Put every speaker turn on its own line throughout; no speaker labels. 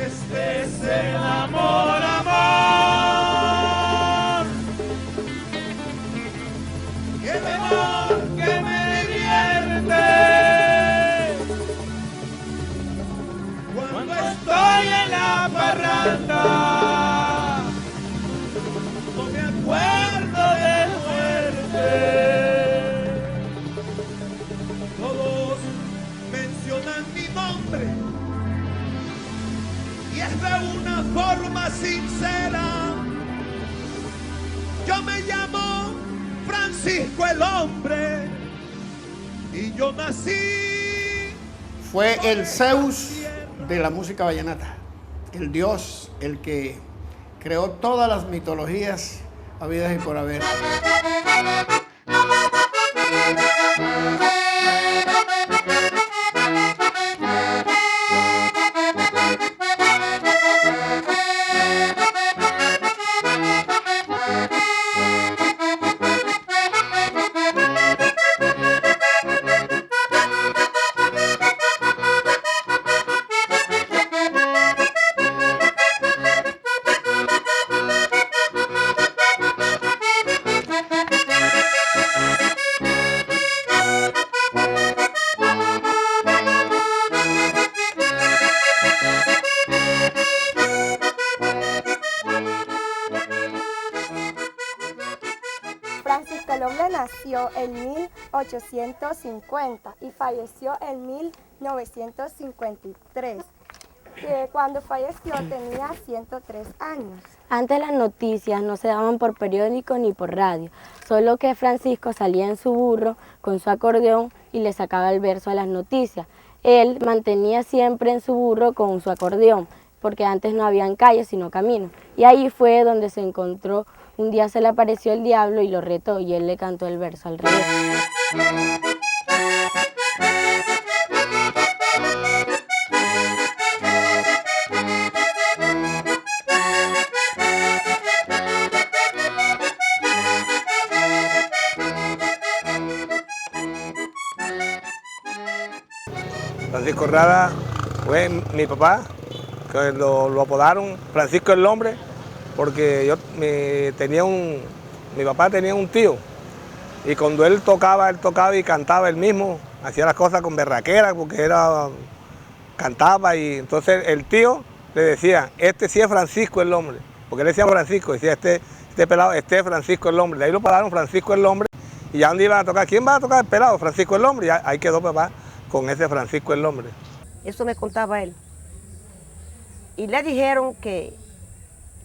Este es el amor, amor. El amor que me divierte cuando estoy en la parranda. No me acuerdo de muerte. Todos mencionan mi nombre y es de una forma sincera. Yo me llamo Francisco el Hombre y yo nací.
Fue el Zeus de la música vallenata, el dios, el que creó todas las mitologías habidas y por haber.
Francisco el Hombre nació en 1850 y falleció en 1953. Cuando falleció tenía 103 años.
Antes las noticias no se daban por periódico ni por radio, solo que Francisco salía en su burro con su acordeón y le sacaba el verso a las noticias. Él mantenía siempre en su burro con su acordeón, porque antes no habían calles sino caminos. Y ahí fue donde se encontró. Un día se le apareció el diablo y lo retó y él le cantó el verso al revés.
Francisco Rada fue mi papá, que lo apodaron Francisco el Hombre, porque mi papá tenía un tío, y cuando él tocaba y cantaba él mismo, hacía las cosas con berraquera, porque cantaba, y entonces el tío le decía, este sí es Francisco el Hombre, porque él decía Francisco, decía este pelado, este es Francisco el Hombre, de ahí lo pararon Francisco el Hombre, y ya donde iban a tocar, ¿quién va a tocar? El pelado, Francisco el Hombre, y ahí quedó papá con ese Francisco el Hombre.
Eso me contaba él. Y le dijeron que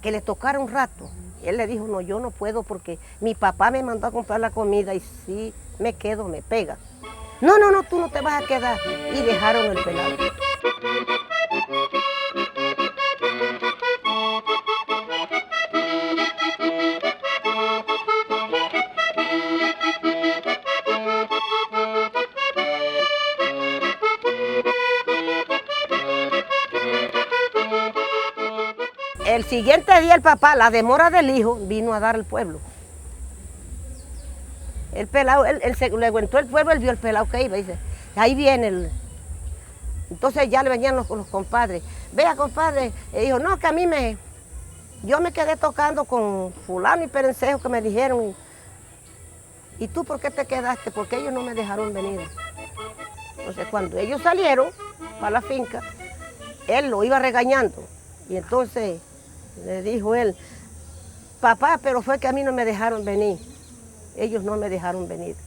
le tocara un rato. Y él le dijo, no, yo no puedo porque mi papá me mandó a comprar la comida y si me quedo, me pega. No, tú no te vas a quedar. Y dejaron el pelado. El siguiente día el papá, la demora del hijo, vino a dar al pueblo. El pelado, él le aguantó el pueblo, él vio el pelado que iba y dice, ahí viene el... Entonces ya le venían los compadres. Vea, compadre, y dijo, no, que a mí yo me quedé tocando con fulano y perencejo que me dijeron. ¿Y tú por qué te quedaste? Porque ellos no me dejaron venir. Entonces cuando ellos salieron para la finca, él lo iba regañando. Y entonces le dijo él, papá, pero fue que a mí no me dejaron venir. Ellos no me dejaron venir.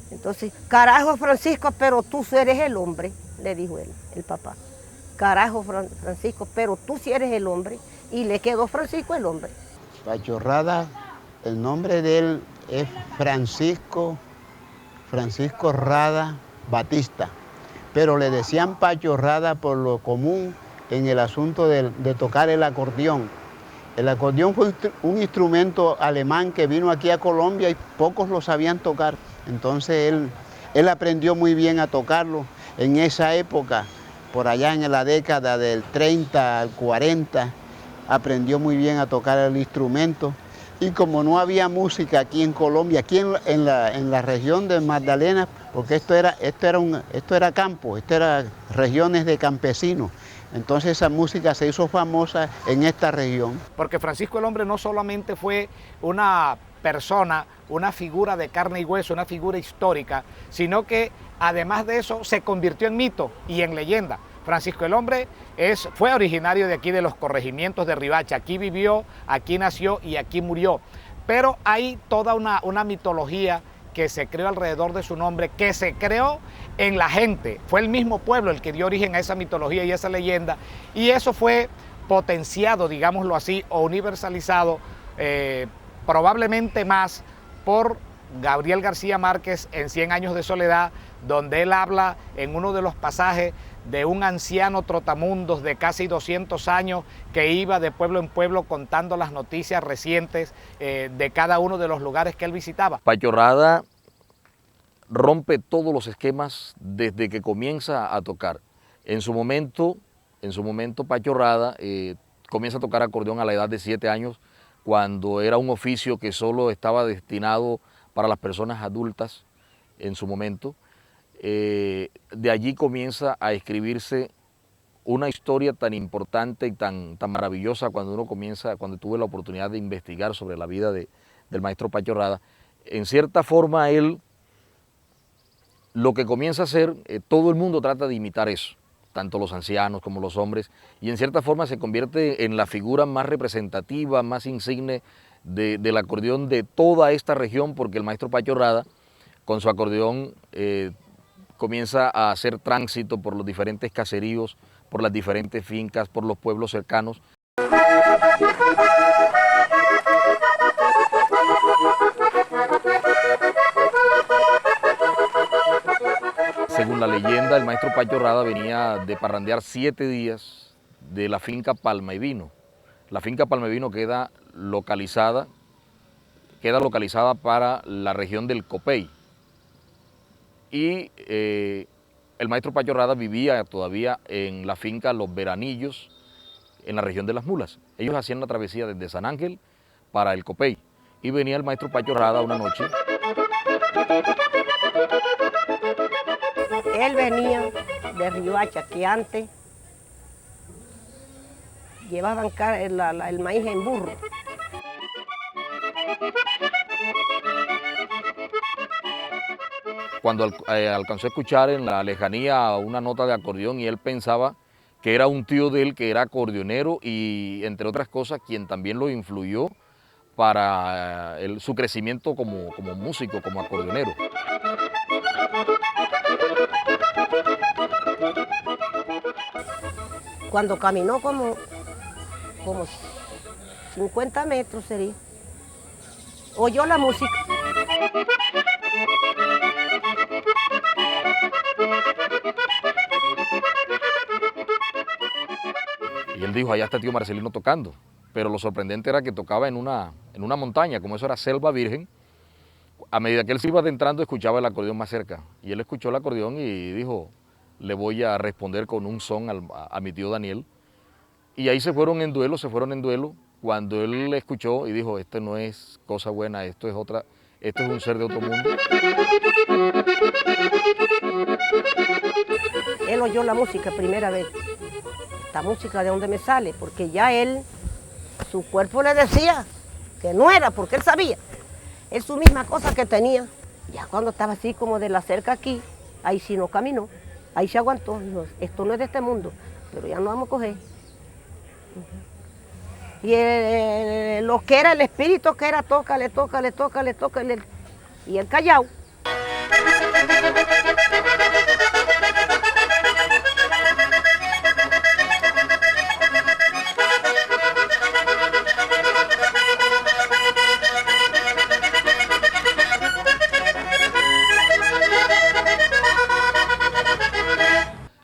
Entonces, carajo Francisco, pero tú eres el hombre, le dijo él, el papá. Carajo Francisco, pero tú sí eres el hombre. Y le quedó Francisco el Hombre.
Pacho Rada, el nombre de él es Francisco Rada Batista. Pero le decían Pacho Rada por lo común en el asunto de tocar el acordeón. El acordeón fue un instrumento alemán que vino aquí a Colombia y pocos lo sabían tocar. Entonces él aprendió muy bien a tocarlo en esa época, por allá en la década del 30 al 40, aprendió muy bien a tocar el instrumento. Y como no había música aquí en Colombia, aquí en la región de Magdalena, porque esto era campo, esto era regiones de campesinos. Entonces esa música se hizo famosa en esta región.
Porque Francisco el Hombre no solamente fue una persona, una figura de carne y hueso, una figura histórica, sino que además de eso se convirtió en mito y en leyenda. Francisco el Hombre fue originario de aquí de los corregimientos de Riohacha, aquí vivió, aquí nació y aquí murió. Pero hay toda una mitología que se creó alrededor de su nombre, que se creó en la gente. Fue el mismo pueblo el que dio origen a esa mitología y esa leyenda, y eso fue potenciado, digámoslo así, o universalizado, probablemente más por Gabriel García Márquez en 100 años de soledad, donde él habla en uno de los pasajes de un anciano trotamundos de casi 200 años que iba de pueblo en pueblo contando las noticias recientes de cada uno de los lugares que él visitaba.
Pacho Rada rompe todos los esquemas desde que comienza a tocar. En su momento Pacho Rada comienza a tocar acordeón a la edad de 7 años, cuando era un oficio que solo estaba destinado para las personas adultas en su momento. De allí comienza a escribirse una historia tan importante y tan maravillosa cuando tuve la oportunidad de investigar sobre la vida del maestro Pacho Rada. En cierta forma él lo que comienza a hacer, todo el mundo trata de imitar eso, tanto los ancianos como los hombres, y en cierta forma se convierte en la figura más representativa, más insigne del acordeón de toda esta región, porque el maestro Pacho Rada, con su acordeón, comienza a hacer tránsito por los diferentes caseríos, por las diferentes fincas, por los pueblos cercanos. Según la leyenda, el maestro Pacho Rada venía de parrandear 7 días de la finca Palma y Vino. La finca Palma y Vino queda localizada para la región del Copey. Y el maestro Pacho Rada vivía todavía en la finca Los Veranillos, en la región de Las Mulas. Ellos hacían la travesía desde San Ángel para el Copey. Y venía el maestro Pacho Rada una noche.
Él venía de Riohacha, que antes llevaban el maíz en burro.
Cuando alcanzó a escuchar en la lejanía una nota de acordeón, y él pensaba que era un tío de él que era acordeonero y, entre otras cosas, quien también lo influyó para su crecimiento como músico, como acordeonero.
Cuando caminó como 50 metros sería, oyó la música.
Y él dijo, allá está tío Marcelino tocando. Pero lo sorprendente era que tocaba en una montaña, como eso era selva virgen. A medida que él se iba adentrando, escuchaba el acordeón más cerca. Y él escuchó el acordeón y dijo, le voy a responder con un son a mi tío Daniel. Y ahí se fueron en duelo. Cuando él escuchó y dijo, esto no es cosa buena, esto es un ser de otro mundo.
Él oyó la música primera vez. Esta música, ¿de dónde me sale? Porque ya su cuerpo le decía que no era, porque él sabía. Es su misma cosa que tenía. Ya cuando estaba así como de la cerca aquí, ahí sí no caminó, ahí se aguantó. Dijo, esto no es de este mundo, pero ya no vamos a coger. Y lo que era el espíritu, que era tócale, y el callao.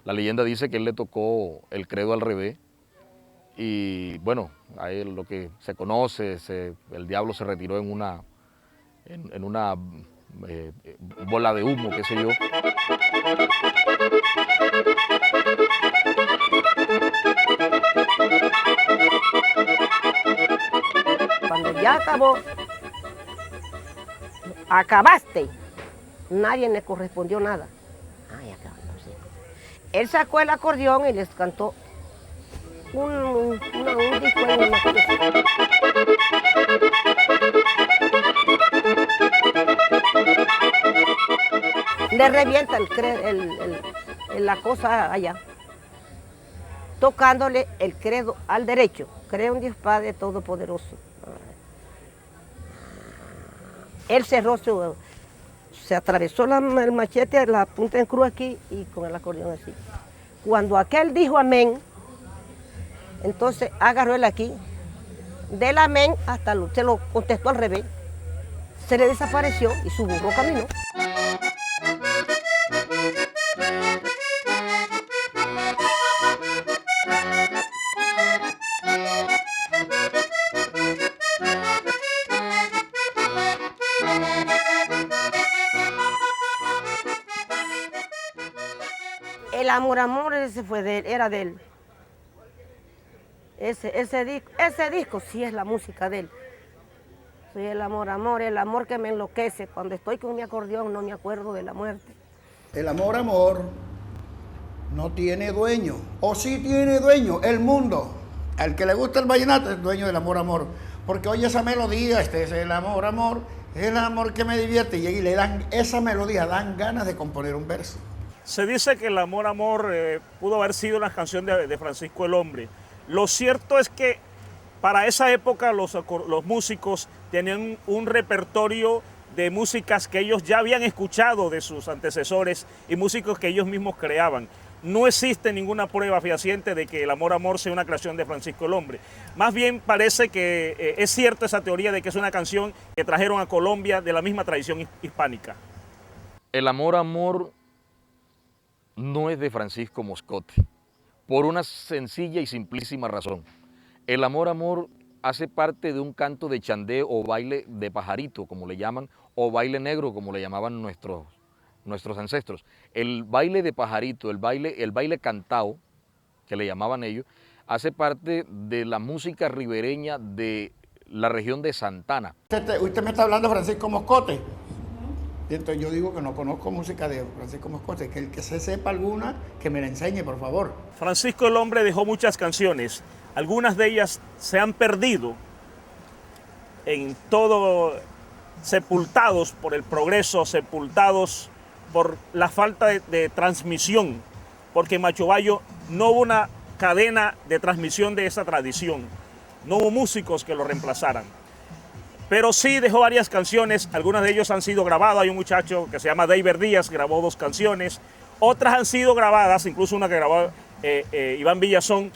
La leyenda dice que él le tocó el credo al revés y bueno, a él lo que se conoce, el diablo se retiró en una bola de humo, qué sé yo.
Cuando ya acabó, acabaste, nadie le correspondió nada. Ay, acabó, sí. Él sacó el acordeón y les cantó un disco en el le revienta la cosa allá, tocándole el credo al derecho. Creo en Dios Padre Todopoderoso. Él cerró se atravesó el machete, la punta en cruz aquí y con el acordeón así. Cuando aquel dijo amén, entonces agarró él aquí, del amén hasta se lo contestó al revés, se le desapareció y su burro caminó. El amor, ese fue de él, era de él. Ese disco sí es la música de él. Sí, el amor que me enloquece. Cuando estoy con mi acordeón no me acuerdo de la muerte.
El amor no tiene dueño, o sí tiene dueño, el mundo. Al que le gusta el vallenato es dueño del amor, porque oye esa melodía, este es el amor, es el amor que me divierte, y le dan esa melodía, dan ganas de componer un verso.
Se dice que el amor pudo haber sido una canción de Francisco el Hombre. Lo cierto es que para esa época los músicos tenían un repertorio de músicas que ellos ya habían escuchado de sus antecesores y músicos que ellos mismos creaban. No existe ninguna prueba fehaciente de que el amor sea una creación de Francisco el Hombre. Más bien parece que es cierta esa teoría de que es una canción que trajeron a Colombia de la misma tradición hispánica.
El amor no es de Francisco Moscote, por una sencilla y simplísima razón. El amor hace parte de un canto de chandé o baile de pajarito, como le llaman, o baile negro, como le llamaban nuestros ancestros. El baile de pajarito, el baile cantao, que le llamaban ellos, hace parte de la música ribereña de la región de Santana.
Usted me está hablando de Francisco Moscote. Entonces yo digo que no conozco música de Francisco Moscote, que el que se sepa alguna, que me la enseñe, por favor.
Francisco el Hombre dejó muchas canciones, algunas de ellas se han perdido en todo, sepultados por el progreso, sepultados por la falta de transmisión, porque en Machobayo no hubo una cadena de transmisión de esa tradición, no hubo músicos que lo reemplazaran. Pero sí dejó varias canciones, algunas de ellas han sido grabadas. Hay un muchacho que se llama David Díaz, grabó 2 canciones. Otras han sido grabadas, incluso una que grabó Iván Villazón,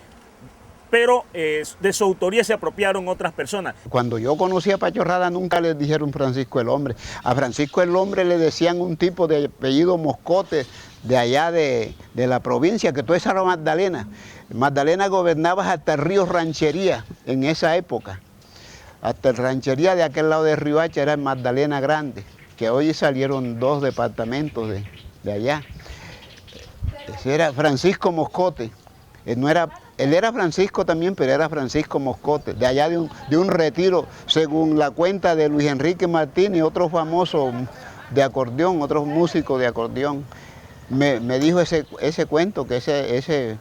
pero de su autoría se apropiaron otras personas.
Cuando yo conocí a Pachorrada nunca le dijeron Francisco el Hombre. A Francisco el Hombre le decían un tipo de apellido Moscote, de allá de la provincia, que todo eso era Magdalena. Magdalena gobernaba hasta el río Ranchería en esa época. Hasta el Ranchería de aquel lado de Riohacha era el Magdalena Grande, que hoy salieron 2 departamentos de allá. Ese era Francisco Moscote. Él era Francisco también, pero era Francisco Moscote, de allá de un retiro, según la cuenta de Luis Enrique Martínez, otro famoso de acordeón, otro músico de acordeón. Me dijo ese cuento, que ese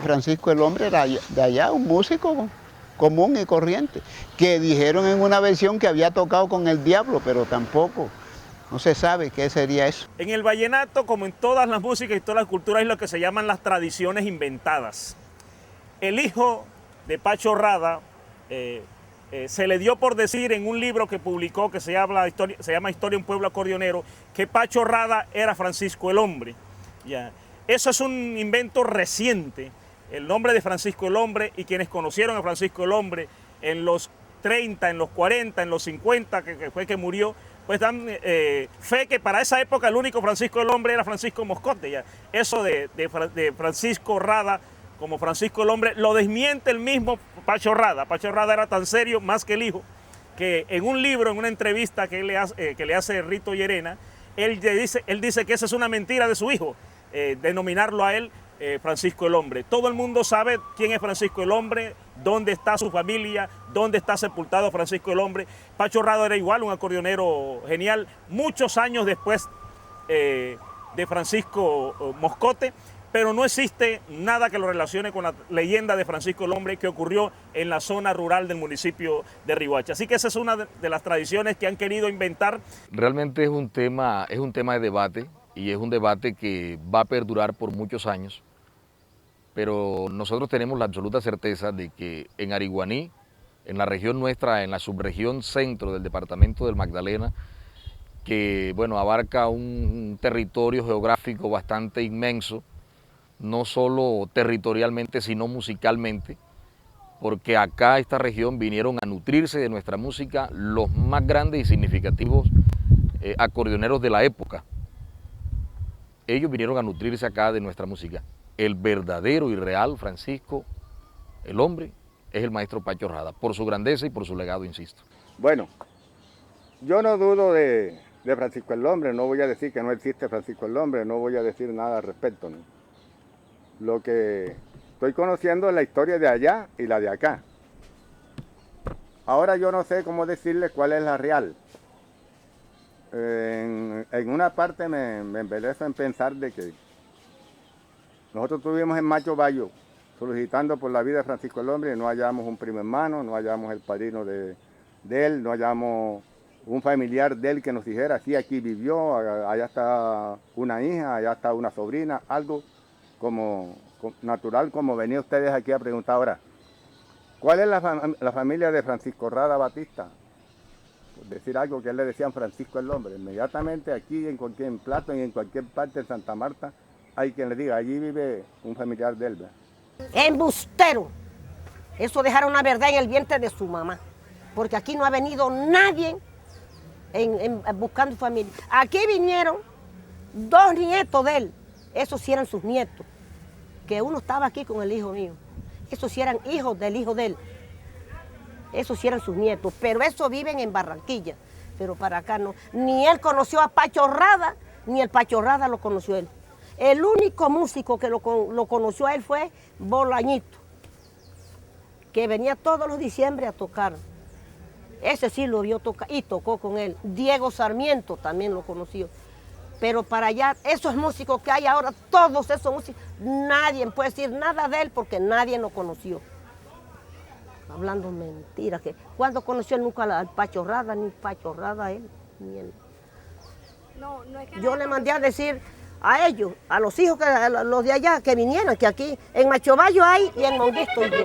Francisco el Hombre era de allá, un músico común y corriente, que dijeron en una versión que había tocado con el diablo, pero tampoco, no se sabe qué sería eso.
En el vallenato, como en todas las músicas y todas las culturas, hay lo que se llaman las tradiciones inventadas. El hijo de Pachorrada se le dio por decir en un libro que publicó, que se llama Historia de un pueblo acordeonero, que Pachorrada era Francisco el Hombre. Ya. Eso es un invento reciente. El nombre de Francisco el Hombre, y quienes conocieron a Francisco el Hombre en los 30, en los 40, en los 50, que fue que murió, pues dan fe que para esa época el único Francisco el Hombre era Francisco Moscote. Ya. Eso de Francisco Rada como Francisco el Hombre lo desmiente el mismo Pachorrada. Pachorrada era tan serio, más que el hijo, que en un libro, en una entrevista que le hace Rito Llerena, él dice que esa es una mentira de su hijo, denominarlo a él Francisco el Hombre. Todo el mundo sabe quién es Francisco el Hombre, dónde está su familia, dónde está sepultado Francisco el Hombre. Pachorrada era igual, un acordeonero genial. Muchos años después de Francisco Moscote, pero no existe nada que lo relacione con la leyenda de Francisco el Hombre que ocurrió en la zona rural del municipio de Riohacha. Así que esa es una de las tradiciones que han querido inventar.
Realmente es un tema de debate y es un debate que va a perdurar por muchos años, pero nosotros tenemos la absoluta certeza de que en Ariguaní, en la región nuestra, en la subregión centro del departamento del Magdalena, que bueno, abarca un territorio geográfico bastante inmenso, no solo territorialmente, sino musicalmente, porque acá a esta región vinieron a nutrirse de nuestra música los más grandes y significativos acordeoneros de la época. Ellos vinieron a nutrirse acá de nuestra música. El verdadero y real Francisco el Hombre es el maestro Pacho Rada, por su grandeza y por su legado, insisto.
Bueno, yo no dudo de Francisco el Hombre, no voy a decir que no existe Francisco el Hombre, no voy a decir nada al respecto, ¿no? Lo que estoy conociendo es la historia de allá y la de acá. Ahora yo no sé cómo decirle cuál es la real. En una parte me embelezo en pensar de que nosotros estuvimos en Macho Bayo solicitando por la vida de Francisco el Hombre y no hallamos un primo hermano, no hallamos el padrino de él, no hallamos un familiar de él que nos dijera, sí, aquí vivió, allá está una hija, allá está una sobrina, algo como natural, como venía ustedes aquí a preguntar ahora. ¿Cuál es la familia de Francisco Rada Batista? Por decir algo que él le decían Francisco el Hombre. Inmediatamente aquí, en cualquier plato y en cualquier parte de Santa Marta, hay quien le diga, allí vive un familiar de él, ¿verdad?
¡Embustero! Eso dejaron una verdad en el vientre de su mamá. Porque aquí no ha venido nadie buscando familia. Aquí vinieron 2 nietos de él. Esos sí eran sus nietos. Que uno estaba aquí con el hijo mío. Esos sí eran hijos del hijo de él. Esos sí eran sus nietos. Pero esos viven en Barranquilla. Pero para acá no. Ni él conoció a Pacho Rada, ni el Pacho Rada lo conoció a él. El único músico que lo conoció a él fue Bolañito, que venía todos los diciembre a tocar. Ese sí lo vio tocar y tocó con él. Diego Sarmiento también lo conoció. Pero para allá, esos músicos que hay ahora, todos esos músicos, nadie puede decir nada de él porque nadie lo conoció. Hablando mentiras, que cuando conoció nunca al Pacho Rada, ni Pacho Rada a él, ni él.
No, no es que
Yo le mandé a decir a ellos, a los hijos, los de allá, que vinieran, que aquí en Macho Bayo hay y en Monguito hay yo.